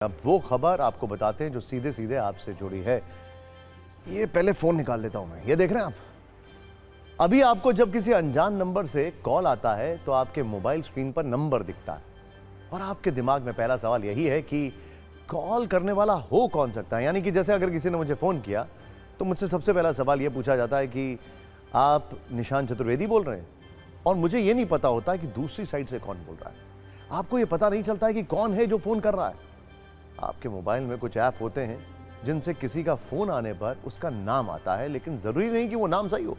अब वो खबर आपको बताते हैं जो सीधे सीधे आपसे जुड़ी है। ये पहले फोन निकाल लेता हूं मैं। ये देख रहे हैं आप, अभी आपको जब किसी अनजान नंबर से कॉल आता है तो आपके मोबाइल स्क्रीन पर नंबर दिखता है और आपके दिमाग में पहला सवाल यही है कि कॉल करने वाला हो कौन सकता है। यानी कि जैसे अगर किसी ने मुझे फोन किया तो मुझसे सबसे पहला सवाल यह पूछा जाता है कि आप निशान चतुर्वेदी बोल रहे हैं, और मुझे यह नहीं पता होता कि दूसरी साइड से कौन बोल रहा है। आपको यह पता नहीं चलता है कि कौन है जो फोन कर रहा है। आपके मोबाइल में कुछ ऐप होते हैं जिनसे किसी का फोन आने पर उसका नाम आता है, लेकिन जरूरी नहीं कि वो नाम सही हो।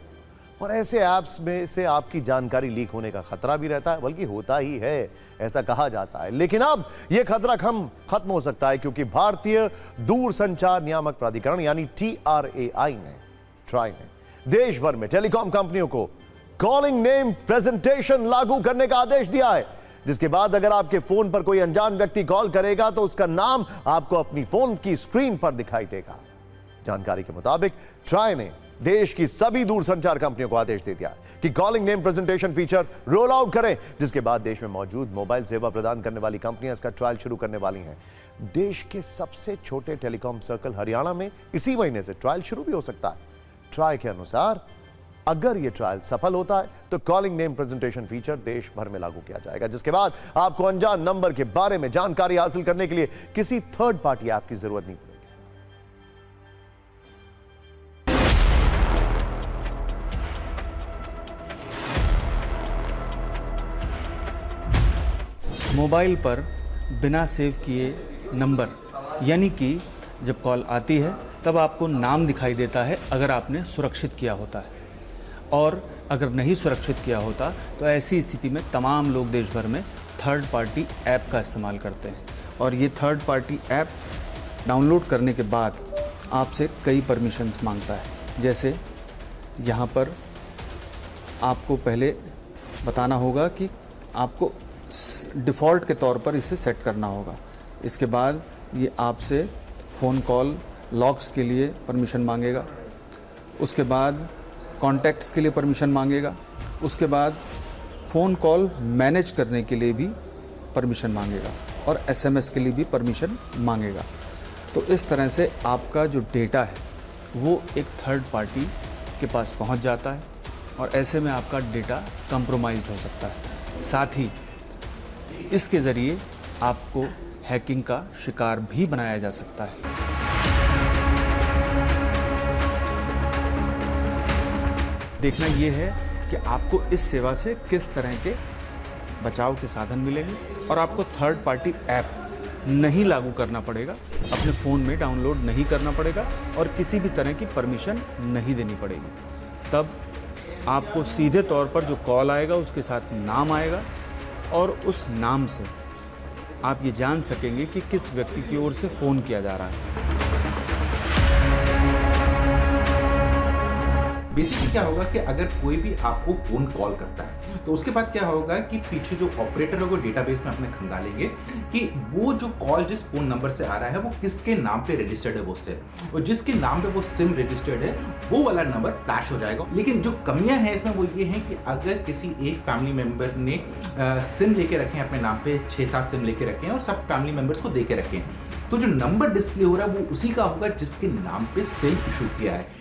और ऐसे ऐप्स में से आपकी जानकारी लीक होने का खतरा भी रहता है, बल्कि होता ही है, ऐसा कहा जाता है। लेकिन अब यह खतरा खत्म हो सकता है क्योंकि भारतीय दूरसंचार नियामक प्राधिकरण यानी ट्राई ने देश भर में टेलीकॉम कंपनियों को कॉलिंग नेम प्रेजेंटेशन लागू करने का आदेश दिया है, जिसके बाद अगर आपके फोन पर कोई अनजान व्यक्ति कॉल करेगा तो उसका नाम आपको अपनी फोन की स्क्रीन पर दिखाई देगा। जानकारी के मुताबिक ट्राई ने देश की सभी दूरसंचार कंपनियों को आदेश दे दिया कि calling name presentation feature roll out करें, जिसके बाद देश में मौजूद मोबाइल सेवा प्रदान करने वाली कंपनियां इसका ट्रायल शुरू करने वाली हैं। देश के सबसे छोटे टेलीकॉम सर्कल हरियाणा में इसी महीने से ट्रायल शुरू भी हो सकता है। ट्राई के अनुसार अगर यह ट्रायल सफल होता है तो कॉलिंग नेम प्रेजेंटेशन फीचर देश भर में लागू किया जाएगा, जिसके बाद आपको अनजान नंबर के बारे में जानकारी हासिल करने के लिए किसी थर्ड पार्टी ऐप की जरूरत नहीं पड़ेगी। मोबाइल पर बिना सेव किए नंबर, यानी कि जब कॉल आती है तब आपको नाम दिखाई देता है अगर आपने सुरक्षित किया होता है, और अगर नहीं सुरक्षित किया होता तो ऐसी स्थिति में तमाम लोग देश भर में थर्ड पार्टी ऐप का इस्तेमाल करते हैं। और ये थर्ड पार्टी ऐप डाउनलोड करने के बाद आपसे कई परमिशंस मांगता है। जैसे यहाँ पर आपको पहले बताना होगा कि आपको डिफ़ॉल्ट के तौर पर इसे सेट करना होगा। इसके बाद ये आपसे फ़ोन कॉल लॉग्स के लिए परमिशन मांगेगा, उसके बाद कॉन्टैक्ट्स के लिए परमिशन मांगेगा, उसके बाद फ़ोन कॉल मैनेज करने के लिए भी परमिशन मांगेगा, और SMS के लिए भी परमिशन मांगेगा। तो इस तरह से आपका जो डेटा है वो एक थर्ड पार्टी के पास पहुंच जाता है, और ऐसे में आपका डेटा कंप्रोमाइज़्ड हो सकता है। साथ ही इसके ज़रिए आपको हैकिंग का शिकार भी बनाया जा सकता है। देखना ये है कि आपको इस सेवा से किस तरह के बचाव के साधन मिलेंगे, और आपको थर्ड पार्टी ऐप नहीं लागू करना पड़ेगा, अपने फ़ोन में डाउनलोड नहीं करना पड़ेगा, और किसी भी तरह की परमिशन नहीं देनी पड़ेगी। तब आपको सीधे तौर पर जो कॉल आएगा उसके साथ नाम आएगा, और उस नाम से आप ये जान सकेंगे कि किस व्यक्ति की ओर से फ़ोन किया जा रहा है। बेसिकली क्या होगा कि अगर कोई भी आपको फोन कॉल करता है तो उसके बाद क्या होगा कि पीछे जो ऑपरेटर होगा डेटाबेस में अपने खंगालेंगे कि वो जो कॉल जिस फोन नंबर से आ रहा है वो किसके नाम पे रजिस्टर्ड है वो सिम, और जिसके नाम पे वो सिम रजिस्टर्ड है वो वाला नंबर फ्लैश हो जाएगा। लेकिन जो कमियां हैं इसमें वो ये हैं कि अगर किसी एक फैमिली मेंबर ने सिम लेके रखे हैं अपने नाम पे, 6-7 सिम लेके रखे हैं और सब फैमिली मेंबर्स को दे के रखे हैं, तो जो नंबर डिस्प्ले हो रहा है वो उसी का होगा जिसके नाम पे सिम इशू किया है।